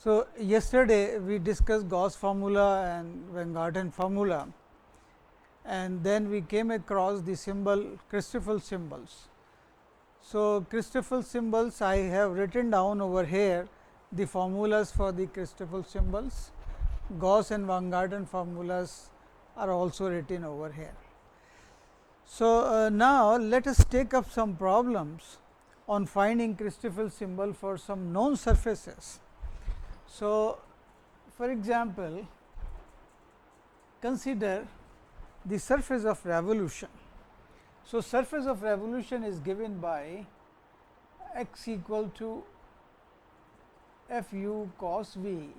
So, yesterday we discussed Gauss formula and Van Garten formula, and then we came across the symbol Christoffle symbols. So, Christoffle symbols I have written down over here the formulas for the Christoffle symbols. Gauss and Van Garten formulas are also written over here. So, now let us take up some problems on finding Christoffle symbol for some known surfaces. So, for example, consider the surface of revolution. So, surface of revolution is given by x equal to f u cos v,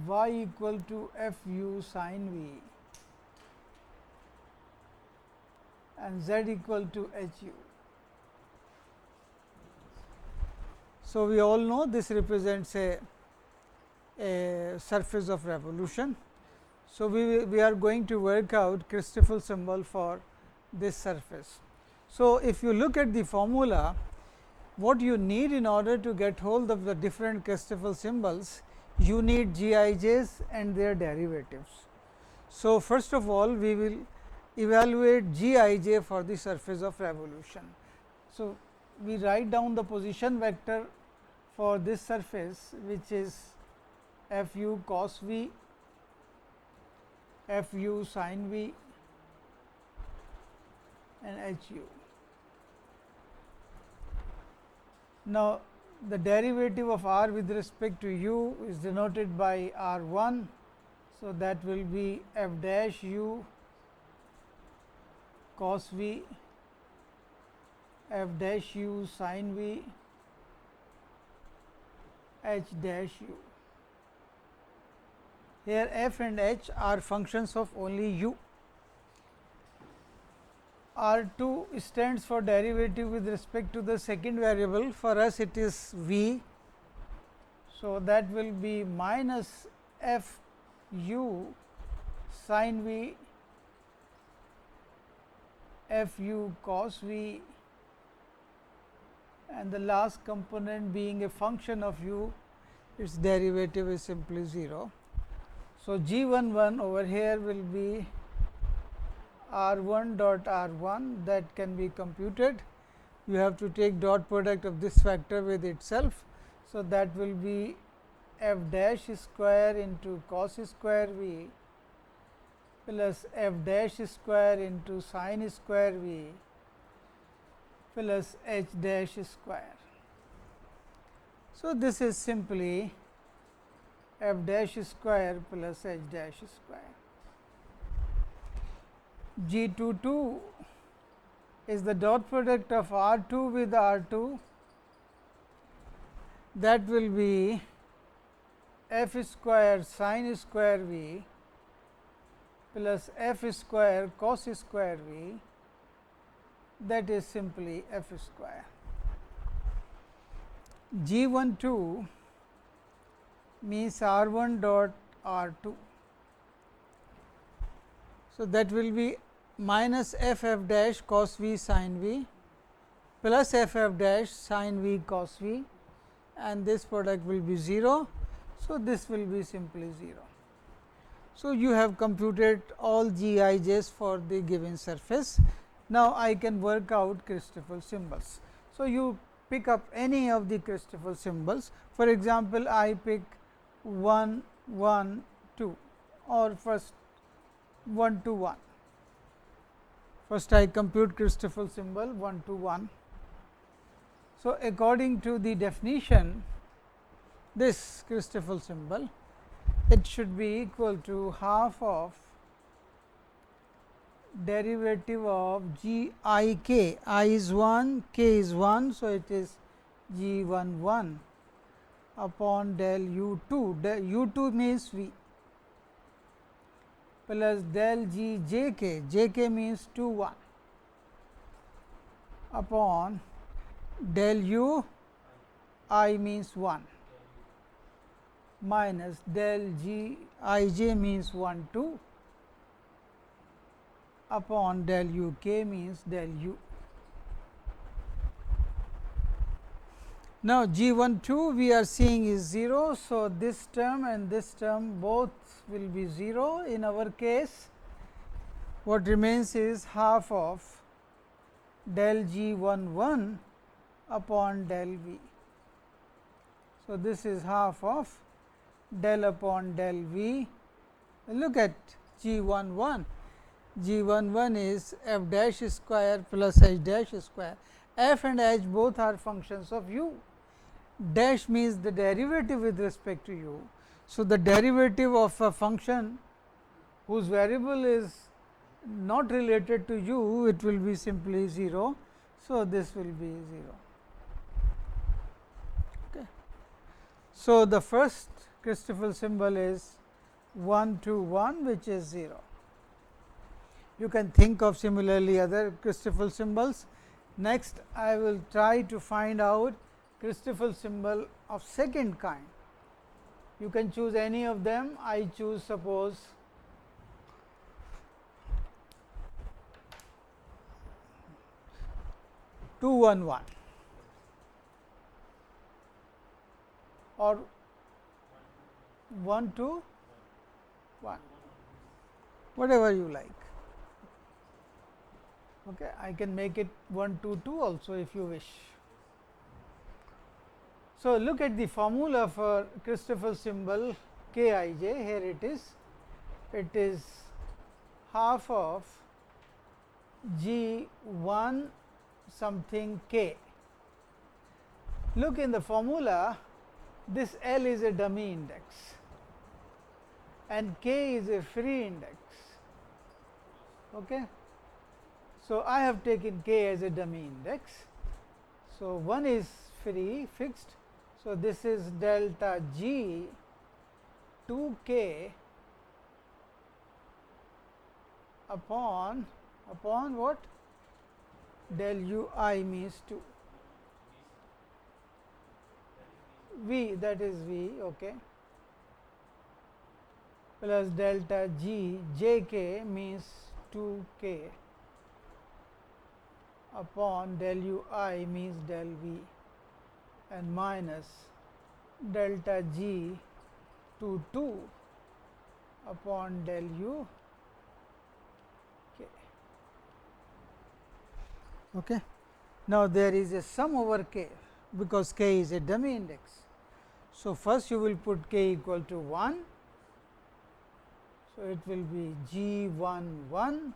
y equal to f u sin v, and z equal to h u. So, we all know this represents a surface of revolution. So, we are going to work out Christoffle symbol for this surface. So, if you look at the formula, what you need in order to get hold of the different Christoffle symbols, you need GIJs and their derivatives. So, first of all we will evaluate Gij for the surface of revolution. So, we write down the position vector for this surface, which is f u cos v, f u sin v, and h u. Now, the derivative of r with respect to u is denoted by r 1. So, that will be f dash u cos v, f dash u sin v, h dash u. Here f and h are functions of only u. R 2 stands for derivative with respect to the second variable. For us it is v. So, that will be minus f u sin v, f u cos v, and the last component being a function of u, its derivative is simply 0. So, G 11 over here will be r 1 dot r 1, that can be computed. You have to take dot product of this factor with itself. So, that will be f dash square into cos square v plus f dash square into sin square v plus h dash square. So, this is simply f dash square plus h dash square. G 22 is the dot product of r 2 with r 2, that will be f square sin square v plus f square cos square v, that is simply f square. G 12 means r 1 dot r 2. So, that will be minus f f dash cos v sin v plus f f dash sin v cos v, and this product will be 0. So, this will be simply 0. So, you have computed all Gij's for the given surface. Now, I can work out Christoffle symbols. So, you pick up any of the Christoffle symbols. For example, I pick 1 1 2 or first 1 to 1. First I compute Christoffle symbol 1 to 1. So, according to the definition, this Christoffle symbol, it should be equal to half of derivative of g I k. I is 1, k is 1. So, it is g 1 1 upon del u 2, del u 2 means v, plus del g j k, j k means 2 1 upon del u I means 1 minus del g I j means 1 2 upon del u k means del u. Now, G12 we are seeing is 0. So, this term and this term both will be 0. In our case, what remains is half of del G11 upon del V. So, this is half of del upon del V. Look at G11. G11 is f dash square plus h dash square. F and h both are functions of u. Dash means the derivative with respect to u. So, the derivative of a function whose variable is not related to u, it will be simply 0. So, this will be 0. Okay. So, the first Christoffle symbol is 1 to 1, which is 0. You can think of similarly other Christoffle symbols. Next, I will try to find out Christoffle symbol of second kind. You can choose any of them. I choose suppose 211 or 1 to 1, whatever you like. Okay, I can make it 1 to 2 also if you wish. So, look at the formula for Christoffle symbol k I j. Here it is. It is half of G 1 something k. Look in the formula, this L is a dummy index and k is a free index. Okay. So, I have taken k as a dummy index. So, 1 is free fixed. So, this is delta G 2 k upon what? Del u I means 2 v, that is v, okay, plus delta G j k means 2 k upon del u I means del v, and minus delta G to 2 upon del u k. Okay. Now, there is a sum over k because k is a dummy index. So, first you will put k equal to 1. So, it will be G 11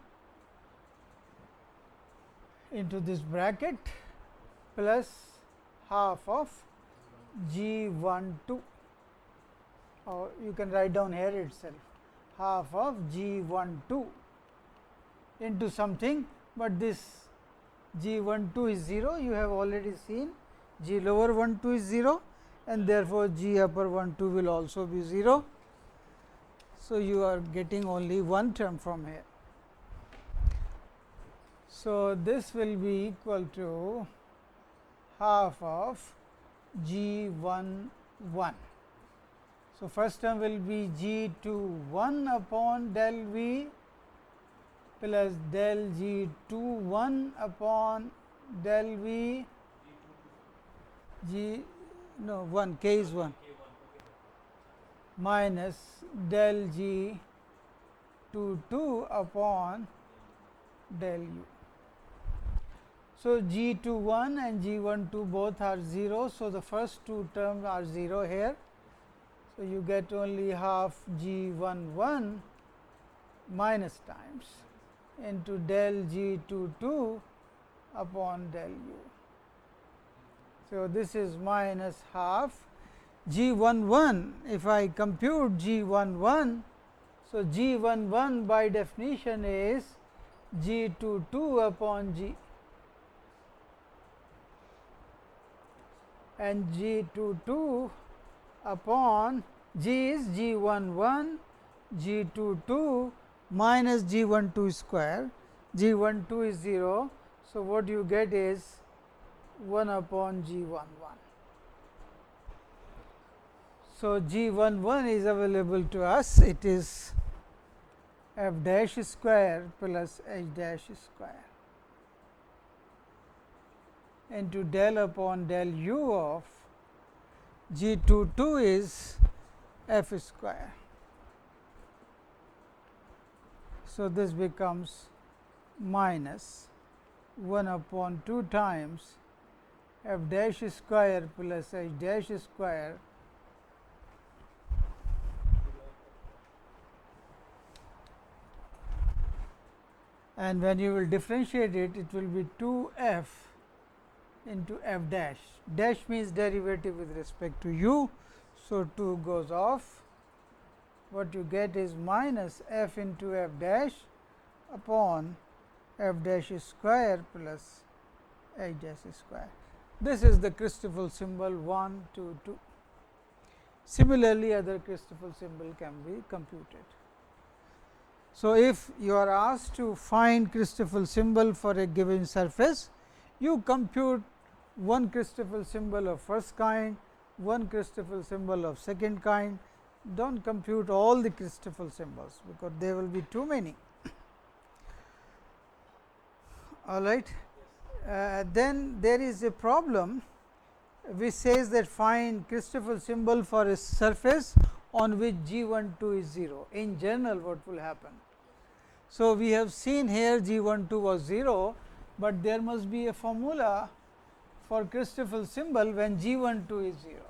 into this bracket plus half of G 12, or you can write down here itself half of G 12 into something, but this G 12 is 0, you have already seen G lower 12 is 0 and therefore, G upper 12 will also be 0. So, you are getting only one term from here. So, this will be equal to half of G 11. So, first term will be G 21 upon del V plus del G 21 upon del V G no 1 k is 1 minus del G 22 upon del U. So, G 21 and G 12 both are 0. So, the first two terms are 0 here. So, you get only half G 11 minus times into del G 22 upon del U. So, this is minus half G 11. If I compute G 11, so G 11 by definition is G 22 upon G, and G 22 upon G is G 11, G 22 minus G 12 square, G 12 is 0. So, what you get is 1 upon G 11. So, G 11 is available to us, it is f dash square plus h dash square. into del upon del u of G22 is f square. So, this becomes minus 1 upon 2 times f dash square plus h dash square and when you will differentiate it, it will be 2 f into f dash. Dash means derivative with respect to u. So, 2 goes off. What you get is minus f into f dash upon f dash square plus h dash square. This is the Christoffle symbol 1, 2, 2. Similarly, other Christoffle symbol can be computed. So, if you are asked to find Christoffle symbol for a given surface, you compute one Christoffle symbol of first kind, one Christoffle symbol of second kind. Do not compute all the Christoffle symbols, because there will be too many. All right. Then there is a problem which says that find Christoffle symbol for a surface on which G12 is 0. In general, what will happen? So, we have seen here G12 was 0, but there must be a formula for Christoffle symbol when G12 is 0.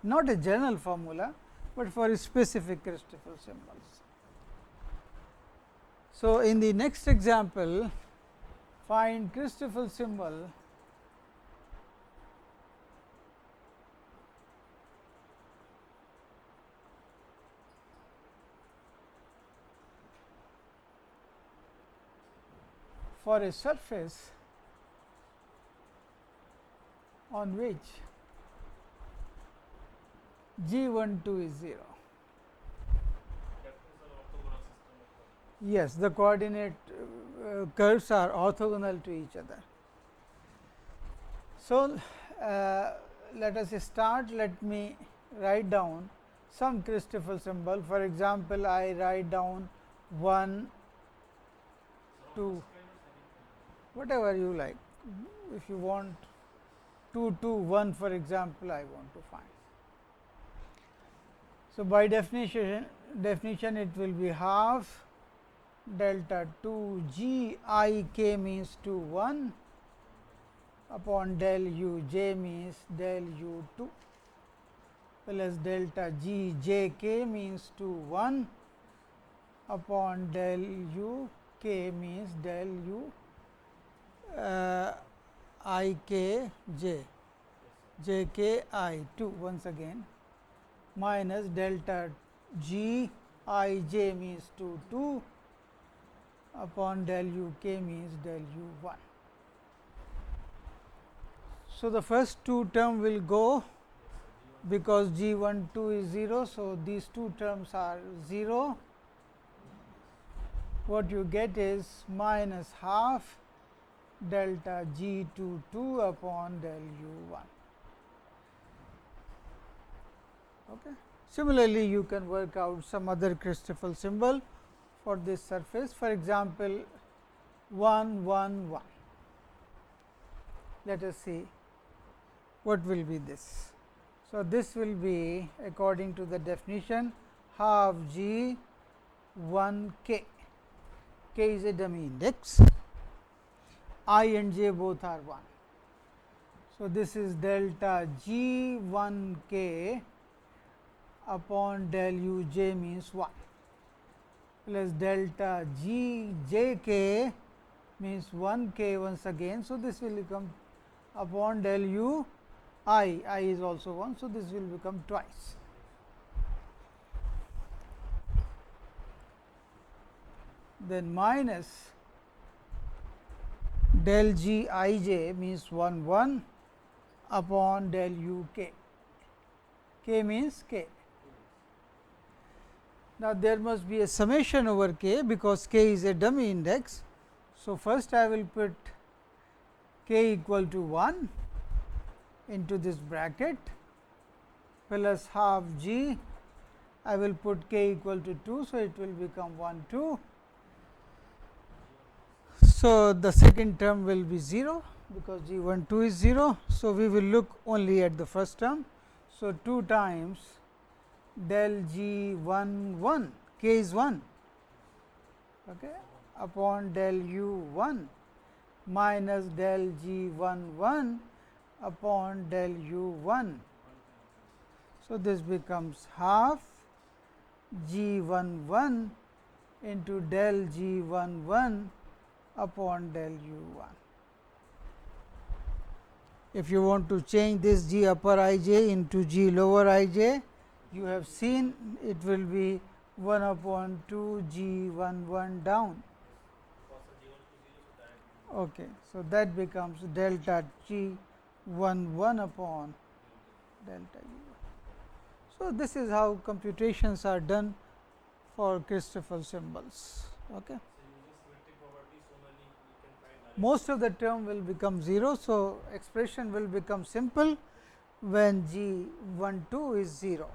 Not a general formula, but for a specific Christoffle symbols. So, in the next example, find Christoffle symbol for a surface on which G12 is 0. Yes, the coordinate curves are orthogonal to each other. So, let us start. Let me write down some Christoffle symbol. For example, I write down 1, 2, whatever you like. If you want 2, 2, 1, for example, I want to find. So, by definition it will be half delta 2 g I k means 2 1 upon del u j means del u 2 plus delta g j k means 2 1 upon del u k means del u I k j j k I 2 once again minus delta g I j means 2 2 upon del u k means del u 1. So, the first two term will go because G12 is 0. So, these two terms are 0. What you get is minus half delta G22 upon del u 1. Okay. Similarly, you can work out some other Christoffle symbol for this surface. For example, 1 1 1. Let us see what will be this. So, this will be according to the definition half G 1 k. K is a dummy index. I and j both are 1. So, this is delta G 1 k upon del u j means 1 plus delta g j k means 1 k once again. So, this will become upon del u I is also 1. So, this will become twice. Then minus del g I j means 1 1 upon del u k, k means k. Now, there must be a summation over k because k is a dummy index. So, first I will put k equal to 1 into this bracket plus half g, I will put k equal to 2. So, it will become 1 2. So, the second term will be 0. because G12 is 0. So, we will look only at the first term. So, 2 times del G11 k is 1 okay, upon del U1 minus del G11 upon del U1. So, this becomes half G11 into del G11 upon del U1. If you want to change this G upper I j into G lower I j, you have seen it will be 1 upon 2 G11 down. Okay. So, that becomes delta G11 upon delta U1. So, this is how computations are done for Christoffle symbols. Okay. Most of the term will become 0. So, expression will become simple when G12 is 0.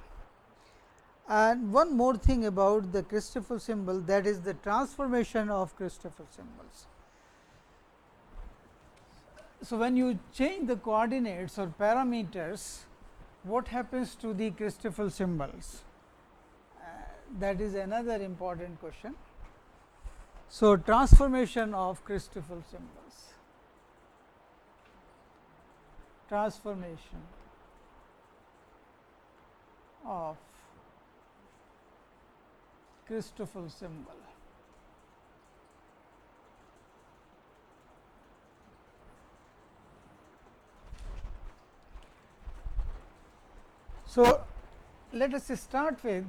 And one more thing about the Christoffle symbol, that is the transformation of Christoffle symbols. So, when you change the coordinates or parameters, what happens to the Christoffle symbols? That is another important question. So, transformation of Christoffle symbols, transformation of Christoffle symbol. So, let us start with,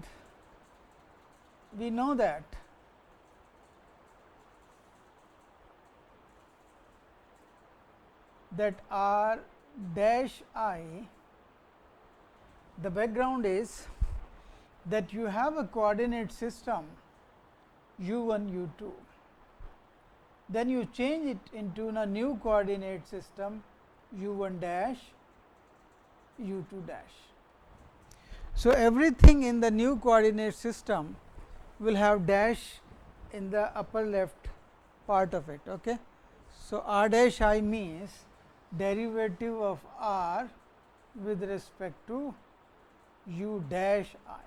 we know that R dash I, the background is that you have a coordinate system U1, U2, then you change it into a new coordinate system U1 dash, U2 dash. So, everything in the new coordinate system will have dash in the upper left part of it. Okay. So, R dash I means derivative of R with respect to U dash I.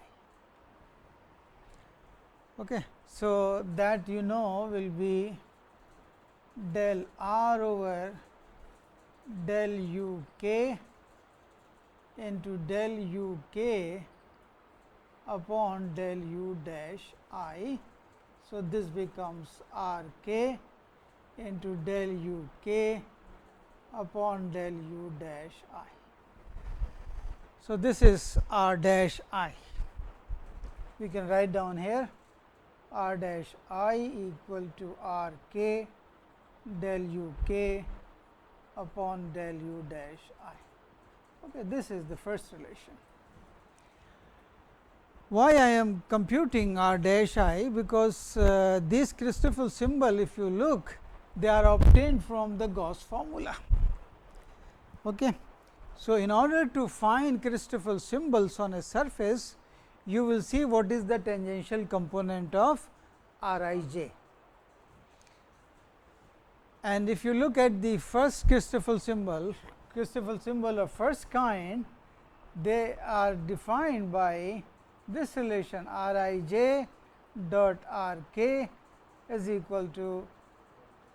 Okay. So, that you know will be del R over del U k into del U k upon del U dash I. So, this becomes R k into del U k upon del U dash I. So, this is R dash I. We can write down here R dash I equal to R k del U k upon del U dash I. Okay, this is the first relation. Why I am computing R dash I? Because this Christoffle symbol, if you look, they are obtained from the Gauss formula. Okay. So, in order to find Christoffle symbols on a surface, you will see what is the tangential component of R I j. And if you look at the first Christoffle symbol of first kind, they are defined by this relation R I j dot R k is equal to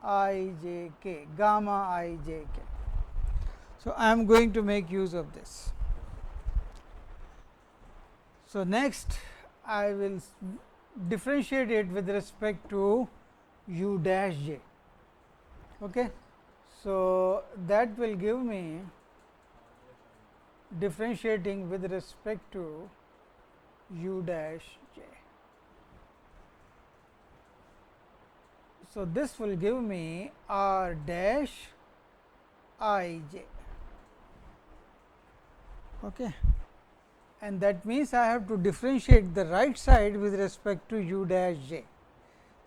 I j k, gamma I j k. So, I am going to make use of this. So, next I will differentiate it with respect to U dash j. Okay. So, that will give me differentiating with respect to U dash j. So, this will give me R dash I j. Okay. And that means I have to differentiate the right side with respect to U dash j.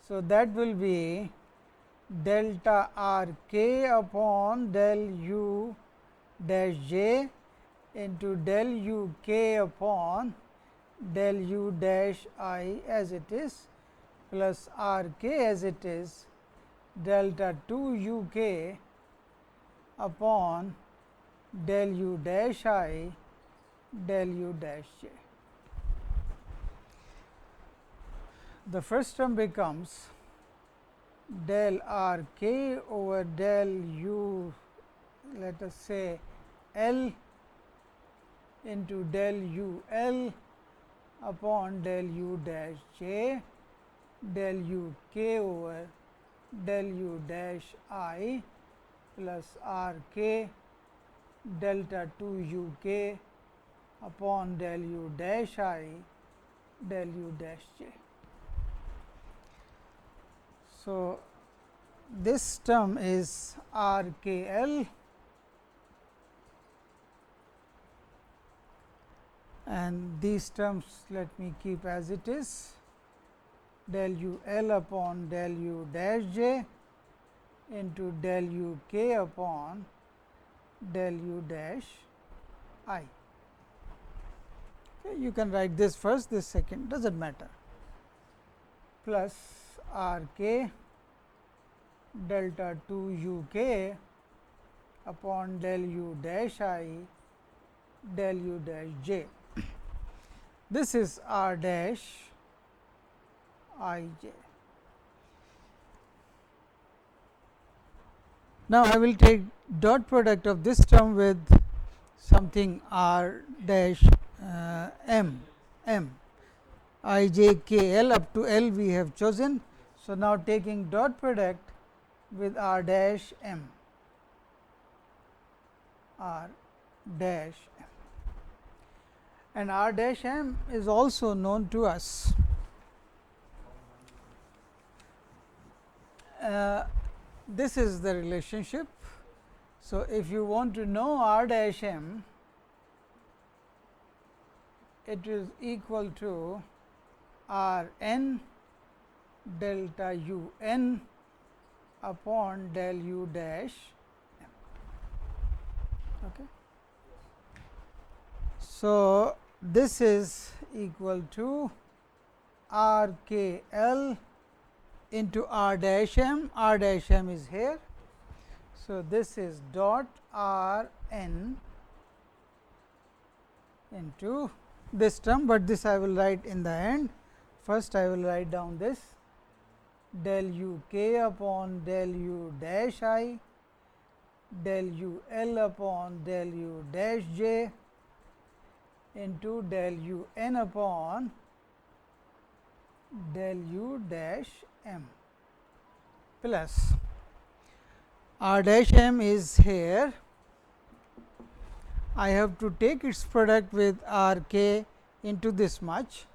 So, that will be delta R k upon del U dash j into del U k upon del U dash I as it is plus R k as it is delta 2 U k upon del u dash I del u dash j. The first term becomes del r k over del u, let us say L into del u L upon del u dash j del u k over del u dash I plus r k delta 2 u k upon del u dash I del u dash j. So, this term is r k L, and these terms let me keep as it is, del u L upon del u dash j into del u k upon del u dash I. Okay, you can write this first, this second, does not matter, plus r k delta 2 u k upon del u dash I del u dash j. This is r dash I j. Now, I will take dot product of this term with something r dash m I j k L up to L we have chosen. So, now taking dot product with r dash m, r dash m, and r dash m is also known to us. This is the relationship. So, if you want to know r dash m, it is equal to r n delta u n upon del u dash m. Okay. So, this is equal to r k L into r dash m is here. So, this is dot r n into this term, but this I will write in the end. First, I will write down this del u k upon del u dash I del u L upon del u dash j into del u n upon del u dash m plus r dash m is here. I have to take its product with r k into this much.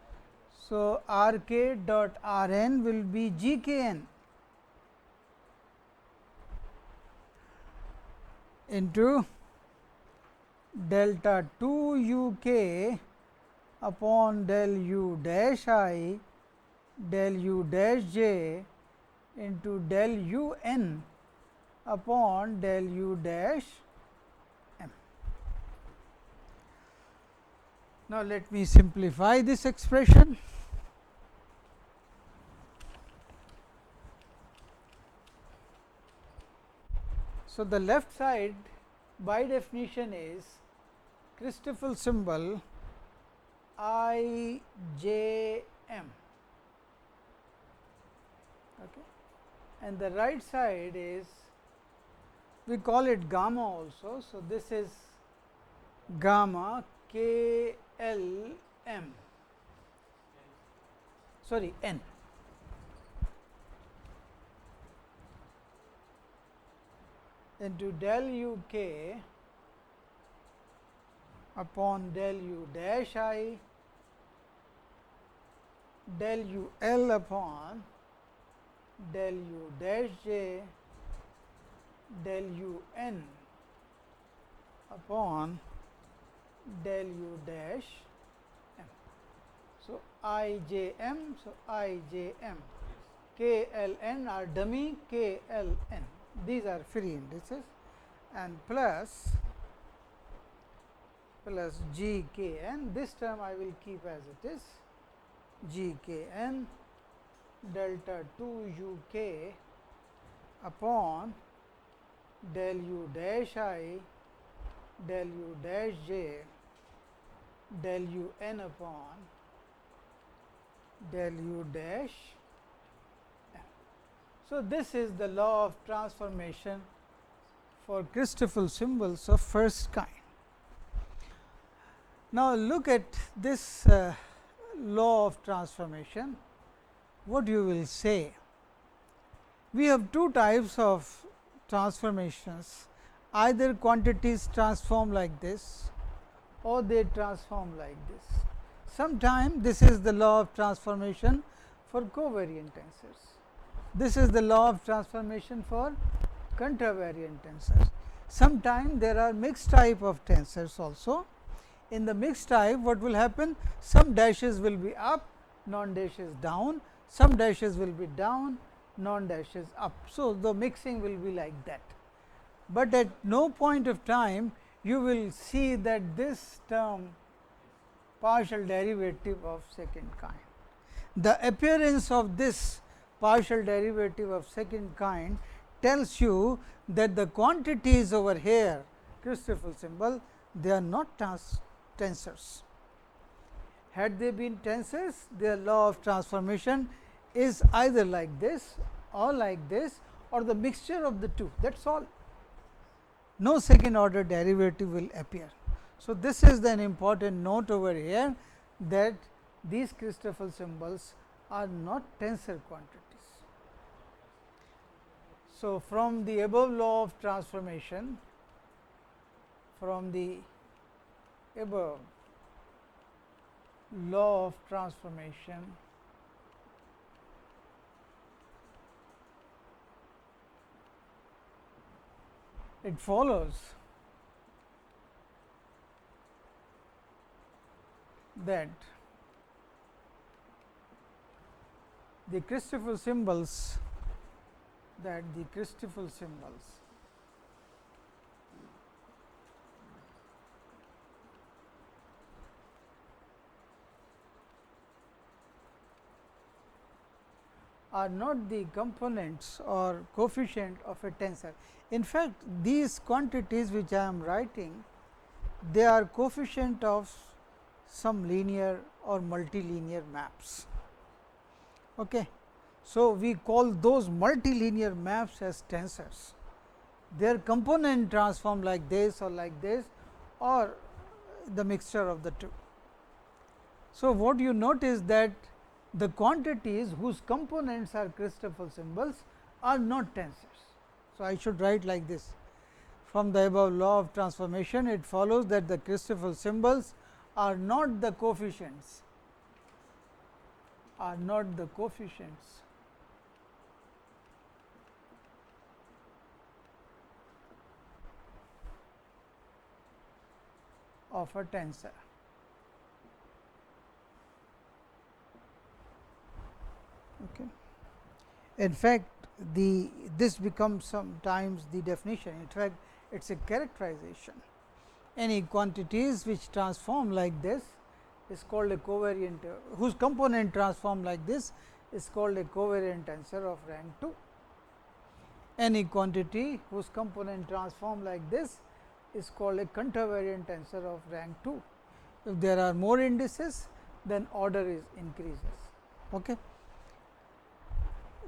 So, r k dot r n will be g k n into delta 2 u k upon del u dash I del u dash j into del u n upon del u dash m. Now, let me simplify this expression. So, the left side by definition is Christoffle symbol I j m, okay. And the right side is, we call it gamma also. So, this is gamma k L m, sorry n, into del u k upon del u dash I del u L upon del u dash j del u n upon del u dash m. So, I j m. So, I j m, k L n are dummy k L n, these are free indices, and plus g k n. This term I will keep as it is, g k n delta 2 u k upon del u dash I del u dash j del u n upon del u dash n. So, this is the law of transformation for Christoffle symbols of first kind. Now, look at this law of transformation. What you will say? We have two types of transformations, either quantities transform like this or they transform like this. Sometime this is the law of transformation for covariant tensors. This is the law of transformation for contravariant tensors. Sometime there are mixed type of tensors also. In the mixed type, what will happen? Some dashes will be up, non dashes down, some dashes will be down, non dashes up. So, the mixing will be like that, but at no point of time you will see that this term partial derivative of second kind. The appearance of this partial derivative of second kind tells you that the quantities over here, Christoffle symbol, they are not tensors. Had they been tensors, their law of transformation is either like this or like this or the mixture of the two, that is all. No second order derivative will appear. So, this is an important note over here, that these Christoffle symbols are not tensor quantities. So, from the above law of transformation, from the above law of transformation, it follows that the Christoffle symbols are not the components or coefficient of a tensor. In fact, these quantities which I am writing, they are coefficient of some linear or multilinear maps. Okay. So, we call those multilinear maps as tensors. Their component transform like this or the mixture of the two. So, what you notice that the quantities whose components are Christoffle symbols are not tensors. So, I should write like this. From the above law of transformation, it follows that the Christoffle symbols are not the coefficients, of a tensor. Okay. In fact, this becomes sometimes the definition. In fact, it is a characterization. Any quantities which transform like this is called a covariant, whose component transform like this is called a covariant tensor of rank 2. Any quantity whose component transform like this is called a contravariant tensor of rank 2. If there are more indices, then order is increases. Okay.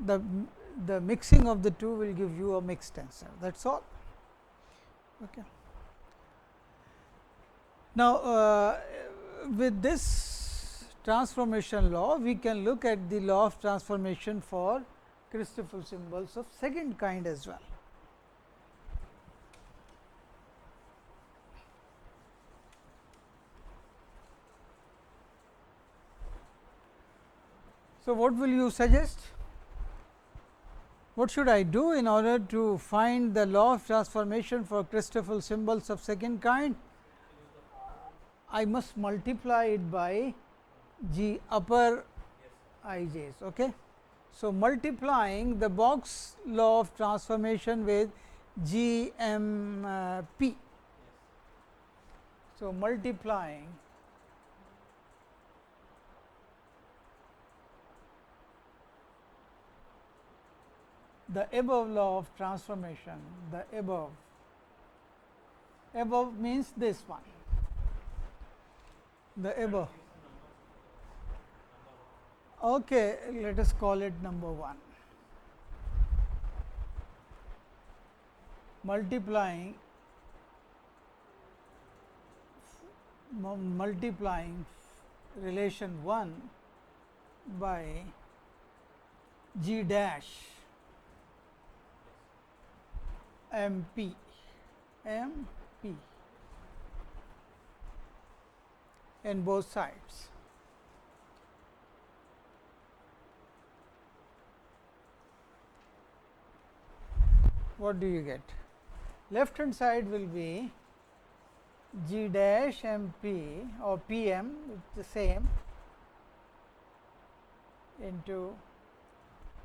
The mixing of the two will give you a mixed tensor, that is all. Okay. Now, with this transformation law, we can look at the law of transformation for Christoffle symbols of second kind as well. So, what will you suggest? What should I do in order to find the law of transformation for Christoffle symbols of second kind? I must multiply it by G upper I j's. Okay. So, multiplying the box law of transformation with G M P. So, multiplying the above law of transformation, the above means this one, the above. Okay, let us call it number 1. Multiplying relation 1 by G dash MP in both sides. What do you get? Left hand side will be G dash MP or PM, it is the same, into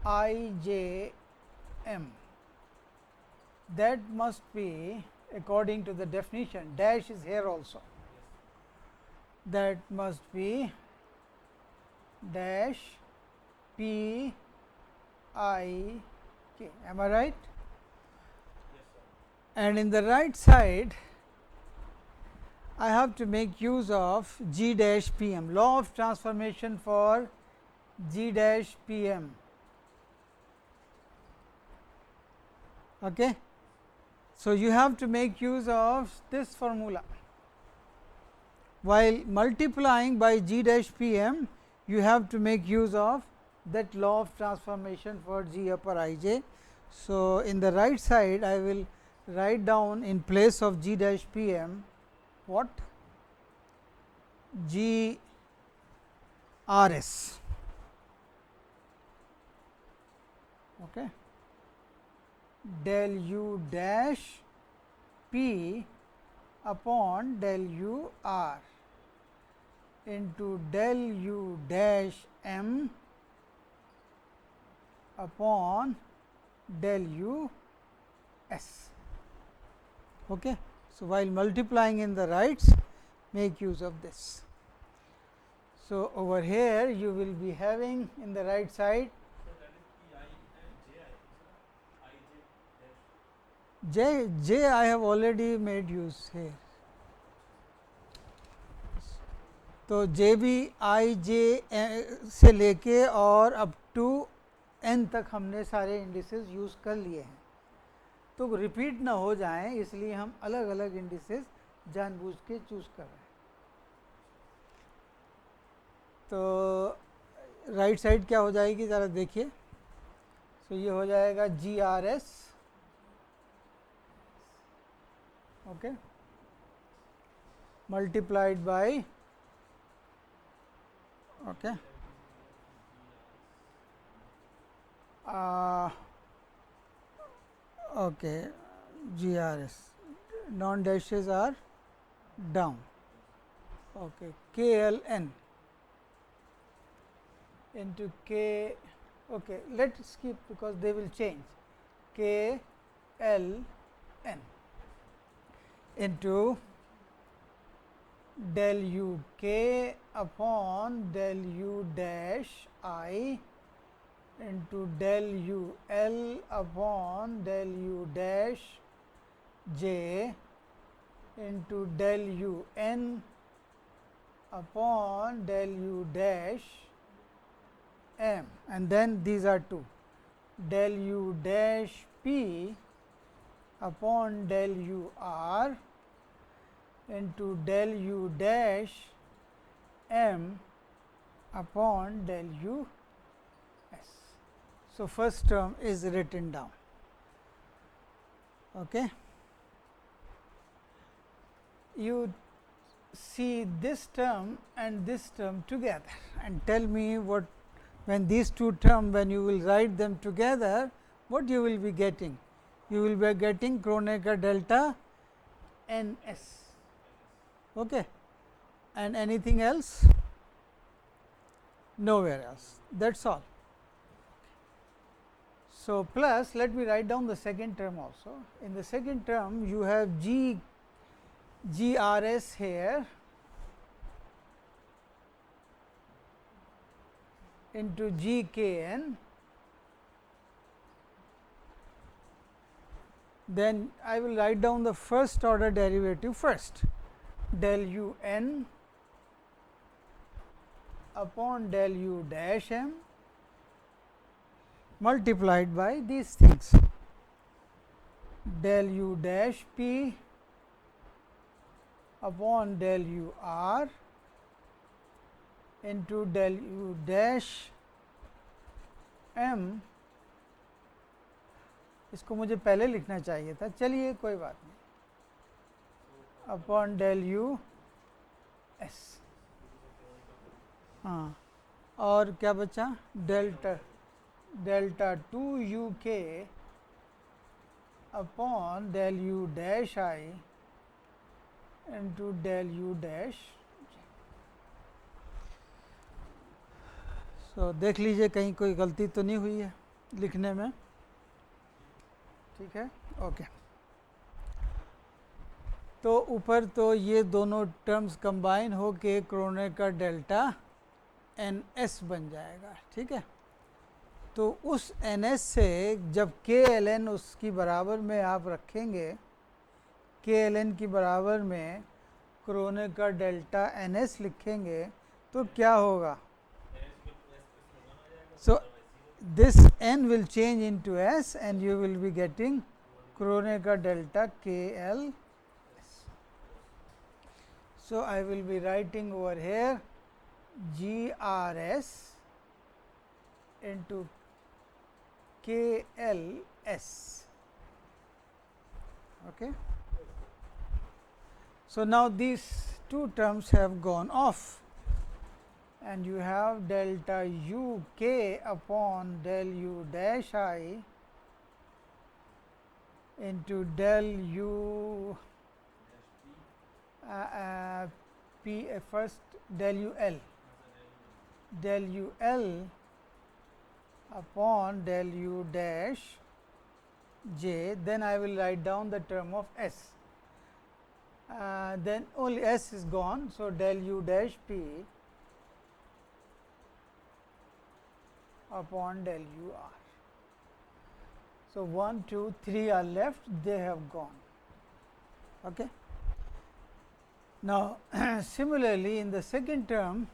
IJM. That must be, according to the definition, dash is here also. That must be dash P I K. Am I right? And in the right side, I have to make use of G dash PM, law of transformation for G dash PM. Okay. So, you have to make use of this formula. While multiplying by G dash PM, you have to make use of that law of transformation for G upper I j. So, in the right side, I will write down in place of G dash PM what? G R S. Okay. Del U dash P upon del U R into del U dash M upon del U S. Okay. So, while multiplying in the rights, make use of this. So, over here you will be having in the right side J I have already made use here. तो J भी I J से लेके और up to N तक हमने सारे indices use कर लिए हैं, तो रिपीट ना हो जाएं इसलिए हम अलग अलग इंडिसेस जानबूझ के चूज़ कर रहे हैं. तो राइट साइड क्या हो जाएगी ज़रा देखिए. सो ये हो जाएगा GRS. Okay, multiplied by okay, okay, GRS, non dashes are down. Okay, KLN into K. Okay, let us skip because they will change. KLN into del U K upon del U dash I into del U L upon del U dash J into del U N upon del U dash M, and then these are 2, del U dash P upon del U R into del U dash M upon del U S. So, first term is written down. Okay. You see this term and this term together and tell me what, when these two terms, when you will write them together, what you will be getting. You will be getting Kronecker delta N S. Okay. And anything else? Nowhere else. That is all. So, plus let me write down the second term also. In the second term, you have GRS here into GKN then I will write down the first order derivative first, del u n upon del u dash m multiplied by these things, del u dash p upon del u r into del u dash m. इसको मुझे पहले लिखना चाहिए था, चलिए कोई बात नहीं, अपॉन डेल यू एस. हाँ, और क्या बचा, delta 2 u k upon del u dash i into del u dash. So देख लीजिए कहीं कोई गलती तो नहीं हुई है लिखने में. ठीक है, ओके. तो ऊपर तो ये दोनों टर्म्स कंबाइन हो के क्रोनेकर डेल्टा एन एस बन जाएगा. ठीक है, तो उस एन एस से जब के एल एन उसकी बराबर में आप रखेंगे, के एल एन की बराबर में क्रोनेकर डेल्टा एन एस लिखेंगे तो क्या होगा. So, this n will change into s and you will be getting Kronecker delta k l s. So, I will be writing over here g r s into k l s. Okay. So, now these two terms have gone off, and you have delta u k upon del u dash I into del u p first del u l upon del u dash j, then I will write down the term of s. Then only s is gone. So, del u dash p upon del u r. So, 1, 2, 3 are left, they have gone. Okay. Now, similarly in the second term,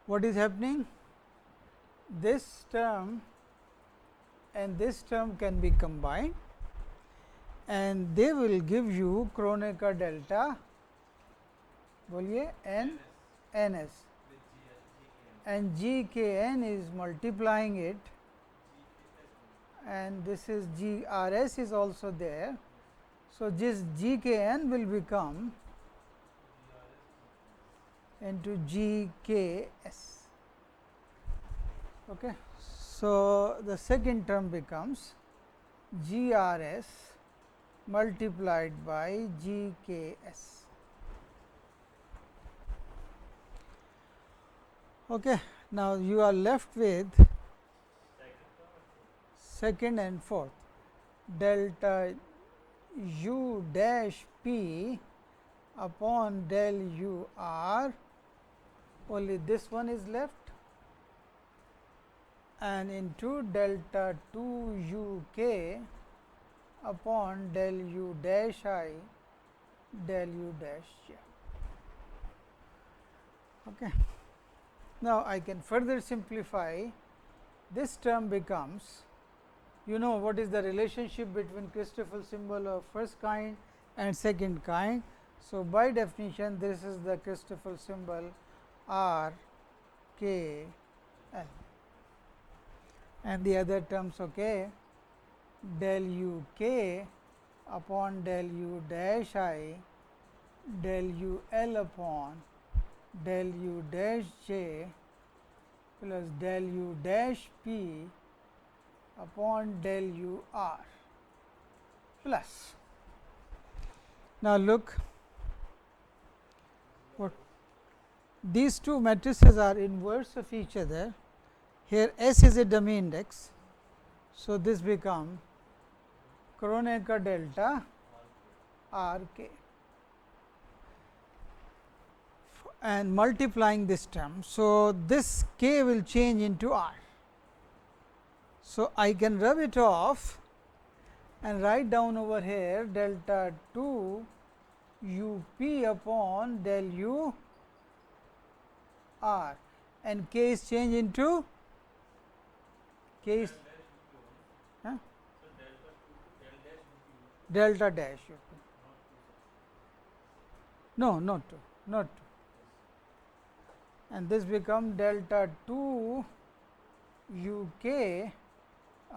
what is happening? This term and this term can be combined and they will give you Kronecker delta, बोलिए n n s, and g k n is multiplying it, and this is g r s is also there. So, this g k n will become into g k s. Okay. So, the second term becomes g r s multiplied by g k s. Okay. Now, you are left with second and fourth, delta u dash p upon del u r, only this one is left, and into delta 2 u k upon del u dash I del u dash j. Okay. Now, I can further simplify. This term becomes, you know what is the relationship between Christoffle symbol of first kind and second kind. So, by definition this is the Christoffle symbol R K L, and the other terms, okay, del u k upon del u dash I del u L upon del u dash j plus del u dash p upon del u r plus. Now, look, what these two matrices are inverse of each other. Here S is a dummy index. So, this becomes Kronecker delta R k, and multiplying this term. So, this k will change into r. So, I can rub it off and write down over here delta 2 u p upon del u r, and k is changed into k is delta dash u p. No, not 2, not 2, and this become delta 2 u k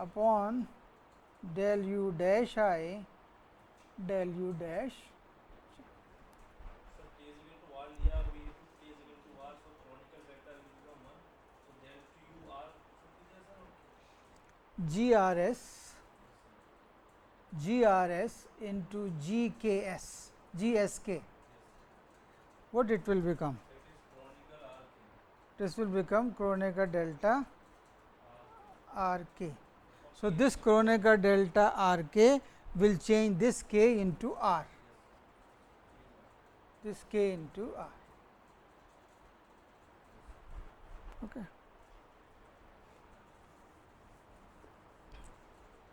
upon del u dash I del u dash. So k is equal to r here, we k is equal to r, so chronicle vector will become 1. So del to u r GRS into GKS GSK. What it will become? that is chronicle r k. This will become Kronecker delta R k. So, this Kronecker delta R k will change this k into R, this k into R. Okay.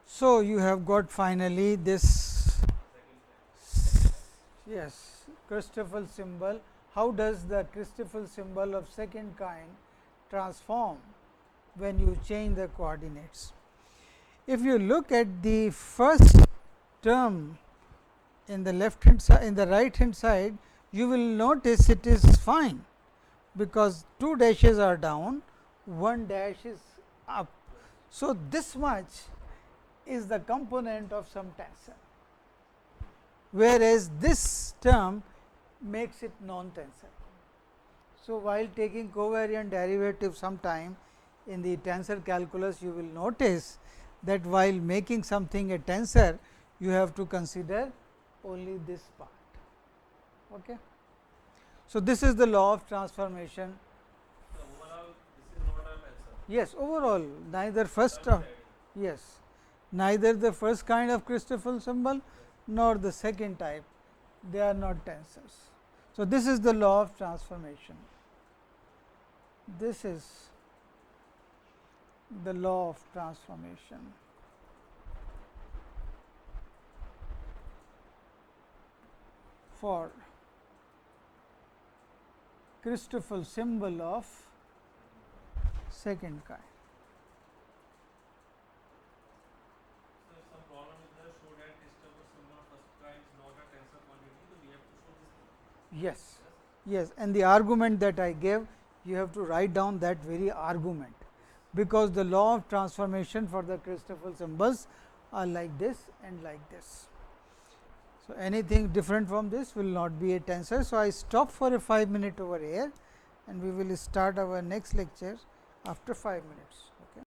So, you have got finally this, yes, Christoffle symbol. How does the Christoffle symbol of second kind transform when you change the coordinates? If you look at the first term in the left hand side, in the right hand side, you will notice it is fine, because 2 dashes are down, 1 dash is up. So, this much is the component of some tensor, whereas this term makes it non-tensor. So, while taking covariant derivative sometime in the tensor calculus, you will notice that while making something a tensor, you have to consider only this part. Okay. So, this is the law of transformation. So overall this is not a tensor. Yes, overall neither first yes, neither the first kind of Christoffle symbol nor the second type, they are not tensors. So, this is the law of transformation. This is the law of transformation. For Christoffle symbol of second kind. So if some problem is there, show that Christoffle symbol of first kind is not a tensor quantity, so we have to show this thing. Yes, yes, and the argument that I gave, you have to write down that very argument, because the law of transformation for the Christoffle symbols are like this and like this. So, anything different from this will not be a tensor. So, I stop for a 5-minute over here, and we will start our next lecture after 5 minutes. Okay.